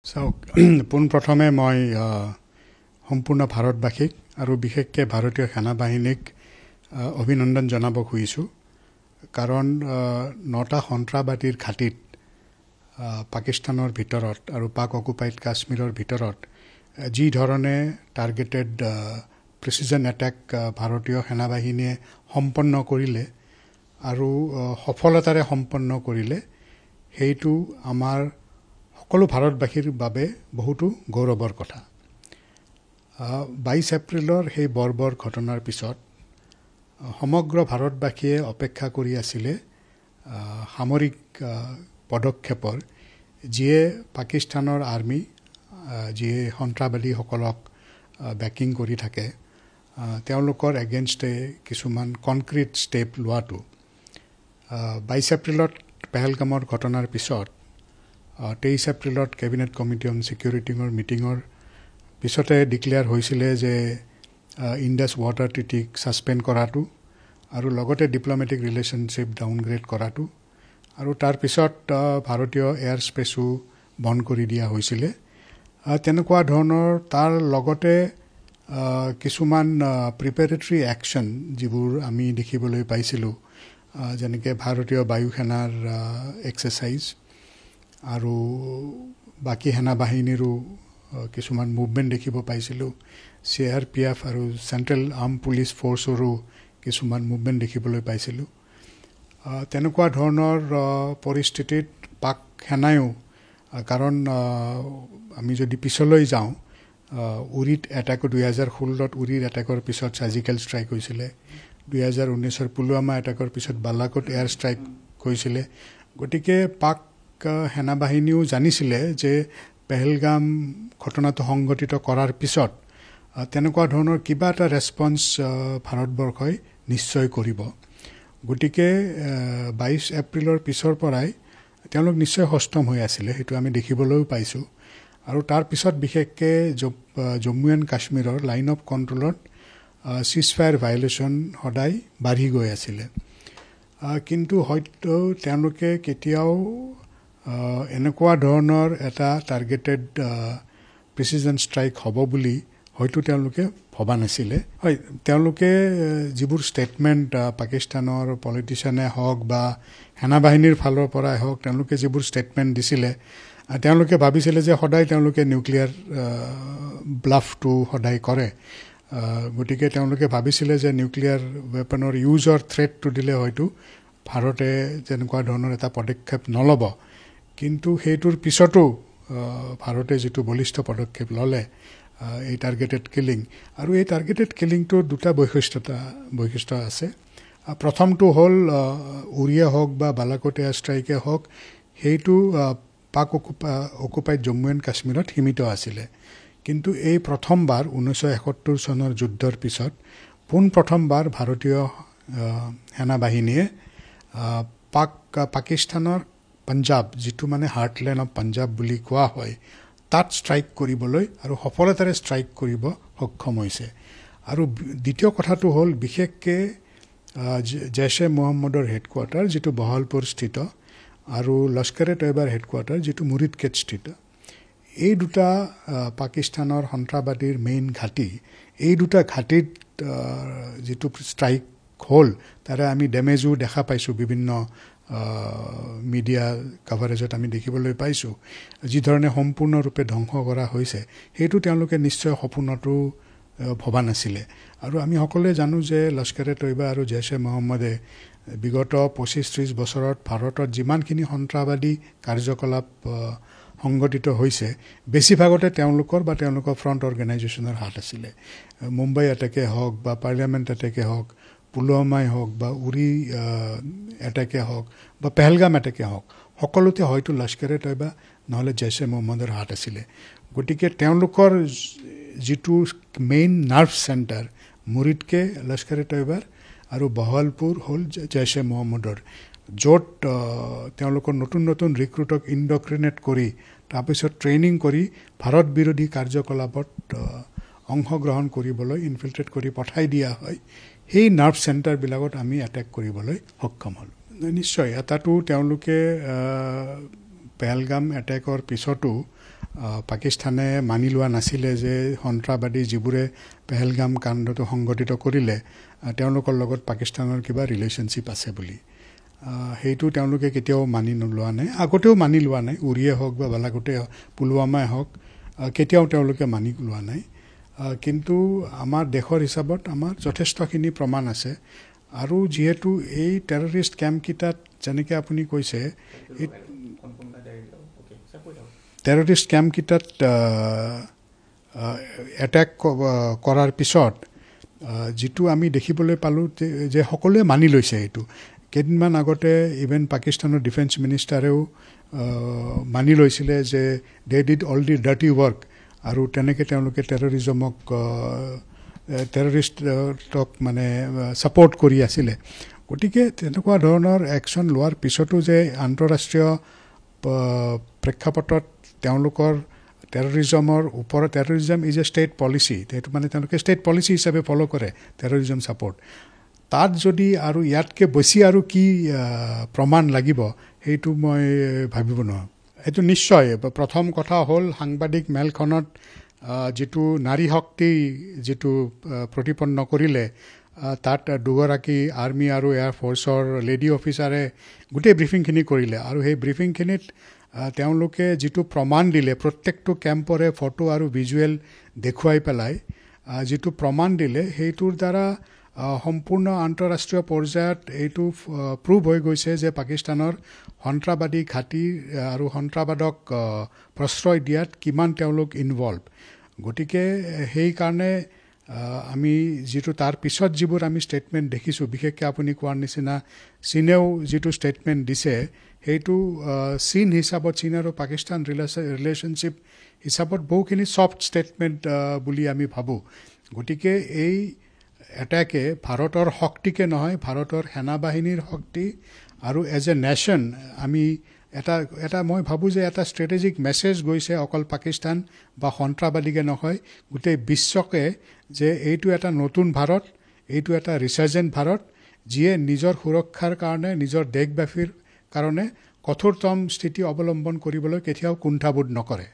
চাওক পোনপ্ৰথমে মই সম্পূৰ্ণ ভাৰতবাসীক আৰু বিশেষকৈ ভাৰতীয় সেনা বাহিনীক অভিনন্দন জনাব খুজিছোঁ কাৰণ 9টা সন্ত্ৰাসবাদীৰ ঘাটিত পাকিস্তানৰ ভিতৰত আৰু পাক অকুপাইড কাশ্মীৰৰ ভিতৰত যি ধৰণে টাৰ্গেটেড প্ৰিচিজন এটেক ভাৰতীয় সেনা বাহিনীয়ে সম্পন্ন কৰিলে আৰু সফলতাৰে সম্পন্ন কৰিলে সেইটো আমাৰ সকলো ভাৰতবাসীৰ বাবে বহুতো গৌৰৱৰ কথা 22 এপ্ৰিলৰ সেই বৰ্বৰ ঘটনাৰ পিছত সমগ্ৰ ভাৰতবাসীয়ে অপেক্ষা কৰি আছিলে সামৰিক পদক্ষেপৰ যিয়ে পাকিস্তানৰ আৰ্মি যিয়ে সন্ত্ৰাসবাদীসকলক বেকিং কৰি থাকে তেওঁলোকৰ এগেইনষ্টে কিছুমান কনক্ৰিট ষ্টেপ লোৱাটো 22 এপ্ৰিলত পেহেলগামৰ ঘটনাৰ পিছত 23 এপ্ৰিলত কেবিনেট কমিটি অন ছিকিউৰিটিঙৰ মিটিঙৰ পিছতে ডিক্লেয়াৰ হৈছিলে যে ইণ্ডাছ ৱাটাৰ ট্ৰিটিক ছাছপেণ্ড কৰাটো আৰু লগতে ডিপ্ল'মেটিক ৰিলেশ্যনশ্বিপ ডাউনগ্ৰেড কৰাটো আৰু তাৰপিছত ভাৰতীয় এয়াৰ স্পেচো বন্ধ কৰি দিয়া হৈছিলে তেনেকুৱা ধৰণৰ তাৰ লগতে কিছুমান প্ৰিপেৰেটৰী একশ্যন যিবোৰ আমি দেখিবলৈ পাইছিলোঁ যেনেকৈ ভাৰতীয় বায়ু সেনাৰ এক্সাৰচাইজ আৰু বাকী সেনা বাহিনীৰো কিছুমান মুভমেণ্ট দেখিব পাইছিলোঁ CRPF আৰু চেণ্ট্ৰেল আৰ্ম পুলিচ ফ'ৰ্চৰো কিছুমান মুভমেণ্ট দেখিবলৈ পাইছিলোঁ তেনেকুৱা ধৰণৰ পৰিস্থিতিত পাক সেনায়ো কাৰণ আমি যদি পিছলৈ যাওঁ উৰিত এটেক 2016ত উৰিৰ এটেকৰ পিছত চাৰ্জিকেল ষ্ট্ৰাইক হৈছিলে 2019ৰ পুলৱামা এটেকৰ পিছত বালাকোট এয়াৰ ষ্ট্ৰাইক হৈছিলে গতিকে পাক সেনা বাহিনীও জানিছিলে যে পেহেলগাম ঘটনাটো সংঘটিত কৰাৰ পিছত তেনেকুৱা ধৰণৰ কিবা এটা ৰেছপন্স ভাৰতবৰ্ষই নিশ্চয় কৰিব গতিকে 22 এপ্ৰিলৰ পিছৰ পৰাই তেওঁলোক নিশ্চয় সষ্টম হৈ আছিলে সেইটো আমি দেখিবলৈও পাইছোঁ আৰু তাৰ পিছত বিশেষকৈ জম্মু এণ্ড কাশ্মীৰৰ লাইন অফ কণ্ট্ৰলত চিজফায়াৰ ভায়লেশ্যন সদায় বাঢ়ি গৈ আছিলে কিন্তু হয়তো তেওঁলোকে কেতিয়াও এনেকুৱা ধৰণৰ এটা টাৰ্গেটেড প্ৰিচিজন ষ্ট্ৰাইক হ'ব বুলি হয়তো তেওঁলোকে ভবা নাছিলে হয় তেওঁলোকে যিবোৰ ষ্টেটমেণ্ট পাকিস্তানৰ পলিটিচিয়ানে হওক বা সেনা বাহিনীৰ ফালৰ পৰাই হওক তেওঁলোকে যিবোৰ ষ্টেটমেণ্ট দিছিলে তেওঁলোকে ভাবিছিলে যে সদায় তেওঁলোকে নিউক্লিয়াৰ ব্লাফটো সদায় কৰে গতিকে তেওঁলোকে ভাবিছিলে যে নিউক্লিয়াৰ ৱেপনৰ ইউজৰ থ্ৰেটটো দিলে হয়তো ভাৰতে যেনেকুৱা ধৰণৰ এটা পদক্ষেপ নল'ব কিন্তু সেইটোৰ পিছতো ভাৰতে যিটো বলিষ্ঠ পদক্ষেপ ল'লে এই টাৰ্গেটেড কিলিং আৰু এই টাৰ্গেটেড কিলিংটোৰ দুটা বৈশিষ্ট্য আছে প্ৰথমটো হ'ল উৰিয়ে হওক বা বালাকোট এয়াৰ ষ্ট্ৰাইকে হওক সেইটো পাক অকুপাইড জম্মু এণ্ড কাশ্মীৰত সীমিত আছিলে কিন্তু এই প্ৰথমবাৰ 1971 চনৰ যুদ্ধৰ পিছত পোনপ্ৰথমবাৰ ভাৰতীয় সেনা বাহিনীয়ে পাকিস্তানৰ পাঞ্জাব যিটো মানে হাৰ্টলেণ্ড অফ পাঞ্জাব বুলি কোৱা হয় তাত ষ্ট্ৰাইক কৰিবলৈ আৰু সফলতাৰে ষ্ট্ৰাইক কৰিব সক্ষম হৈছে আৰু দ্বিতীয় কথাটো হ'ল বিশেষকৈ জেইছ-এ মহম্মদৰ হেডকোৱাৰ্টাৰ যিটো বহলপুৰ স্থিত আৰু লস্কৰ-এ তৈয়বাৰ হেডকোৱাৰ্টাৰ যিটো মুৰিদকেট স্থিত এই দুটা পাকিস্তানৰ সন্ত্ৰাসবাদীৰ মেইন ঘাটি এই দুটা ঘাটিত যিটো ষ্ট্ৰাইক হ'ল তাৰে আমি ডেমেজো দেখা পাইছোঁ বিভিন্ন মিডিয়া কাভাৰেজত আমি দেখিবলৈ পাইছোঁ যিধৰণে সম্পূৰ্ণৰূপে ধ্বংস কৰা হৈছে সেইটো তেওঁলোকে নিশ্চয় সপোনতো ভবা নাছিলে আৰু আমি সকলোৱে জানো যে লস্কৰ-এ তৈয়বা আৰু জেইছ-এ মহম্মদে বিগত 25-30 বছৰত ভাৰতত যিমানখিনি সন্ত্ৰাসবাদী কাৰ্যকলাপ সংগঠিত হৈছে বেছিভাগতে তেওঁলোকৰ ফ্ৰণ্ট অৰ্গেনাইজেশ্যনৰ হাত আছিলে মুম্বাই এটেকে হওক বা পাৰ্লিয়ামেণ্ট এটেকে হওক পুলৱামাই হওক বা উৰি এটেকে হওক বা পেহেলগাম এটেকে হওক সকলোতে হয়তো লস্কৰ-এ তৈয়বা নহ'লে জেইছ-এ মহম্মদৰ হাত আছিলে গতিকে তেওঁলোকৰ যিটো মেইন নাৰ্ভ চেণ্টাৰ মুৰিদকে লস্কৰ-এ তৈয়বাৰ আৰু বহলপুৰ হ'ল জেইছ-এ মহম্মদৰ য'ত তেওঁলোকৰ নতুন ৰিক্ৰুটক ইণ্ডক্ট্ৰিনেট কৰি তাৰপিছত ট্ৰেইনিং কৰি ভাৰত বিৰোধী কাৰ্যকলাপত অংশগ্ৰহণ কৰিবলৈ ইনফিল্ট্ৰেট কৰি পঠাই দিয়া হয় সেই নাৰ্ভ চেণ্টাৰবিলাকত আমি এটেক কৰিবলৈ সক্ষম হ'লোঁ নিশ্চয় এটাটো তেওঁলোকে পেহেলগাম এটেকৰ পিছতো পাকিস্তানে মানি লোৱা নাছিলে যে সন্ত্ৰাসবাদী যিবোৰে পেহেলগাম কাণ্ডটো সংগঠিত কৰিলে তেওঁলোকৰ লগত পাকিস্তানৰ কিবা ৰিলেশ্যনশ্বিপ আছে বুলি সেইটো তেওঁলোকে কেতিয়াও মানি নোলোৱা নাই আগতেও মানি লোৱা নাই উৰিয়ে হওক বা বালাকোটে পুলৱামাই হওক কেতিয়াও তেওঁলোকে মানি লোৱা নাই কিন্তু আমাৰ দেশৰ হিচাপত আমাৰ যথেষ্টখিনি প্ৰমাণ আছে আৰু যিহেতু এই টেৰৰিষ্ট কেম্পকেইটাত যেনেকৈ আপুনি কৈছে টেৰৰিষ্ট কেম্পকেইটাত এটেক কৰাৰ পিছত যিটো আমি দেখিবলৈ পালোঁ যে সকলোৱে মানি লৈছে এইটো কেইদিনমান আগতে ইভেন পাকিস্তানৰ ডিফেন্স মিনিষ্টাৰেও মানি লৈছিলে যে they did all the dirty work আৰু তেনেকৈ তেওঁলোকে টেৰৰিষ্টক মানে ছাপৰ্ট কৰি আছিলে গতিকে তেনেকুৱা ধৰণৰ একশ্যন লোৱাৰ পিছতো যে আন্তঃৰাষ্ট্ৰীয় প্ৰেক্ষাপটত তেওঁলোকৰ টেৰৰিজমৰ ওপৰত terrorism is a state policy সেইটো মানে তেওঁলোকে ষ্টেট পলিচি হিচাপে ফ'ল' কৰে টেৰৰিজম ছাপৰ্ট তাত যদি আৰু ইয়াতকৈ বেছি আৰু কি প্ৰমাণ লাগিব সেইটো মই ভাবিব নোৱাৰোঁ এইটো নিশ্চয় প্ৰথম কথা হ'ল সাংবাদিক মেলখনত যিটো নাৰী শক্তি যিটো প্ৰতিপন্ন কৰিলে তাত দুগৰাকী আৰ্মি আৰু এয়াৰ ফ'ৰ্চৰ লেডি অফিচাৰে গোটেই ব্ৰিফিংখিনি কৰিলে আৰু সেই ব্ৰিফিংখিনিত তেওঁলোকে যিটো প্ৰমাণ দিলে প্ৰত্যেকটো কেম্পৰে ফটো আৰু ভিজুৱেল দেখুৱাই পেলাই যিটো প্ৰমাণ দিলে সেইটোৰ দ্বাৰা সম্পূৰ্ণ আন্তঃৰাষ্ট্ৰীয় পৰ্যায়ত এইটো প্ৰুভ হৈ গৈছে যে পাকিস্তানৰ সন্ত্ৰাসবাদী ঘাটি আৰু সন্ত্ৰাসবাদক প্ৰশ্ৰয় দিয়াত কিমান তেওঁলোক ইনভলভ গতিকে সেইকাৰণে আমি যিটো তাৰ পিছত যিবোৰ আমি ষ্টেটমেণ্ট দেখিছোঁ বিশেষকৈ আপুনি কোৱাৰ নিচিনা চীনেও যিটো ষ্টেটমেণ্ট দিছে সেইটো চীন হিচাপত চীন আৰু পাকিস্তান ৰিলেশ্যনশ্বিপ হিচাপত বহুখিনি ছফ্ট ষ্টেটমেণ্ট বুলি আমি ভাবোঁ গতিকে এই এটাকে ভাৰতৰ শক্তিকে নহয় ভাৰতৰ সেনাবাহিনীৰ শক্তি আৰু এজ এ নেশ্যন আমি এটা মই ভাবোঁ যে এটা ষ্ট্ৰেটেজিক মেছেজ গৈছে অকল পাকিস্তান বা সন্ত্ৰাসবাদীকে নহয় গোটেই বিশ্বকে যে এইটো এটা নতুন ভাৰত এইটো এটা ৰিচাৰ্জেণ্ট ভাৰত যিয়ে নিজৰ সুৰক্ষাৰ কাৰণে নিজৰ দেশবাসীৰ কাৰণে কঠোৰতম স্থিতি অৱলম্বন কৰিবলৈ কেতিয়াও কুণ্ঠাবোধ নকৰে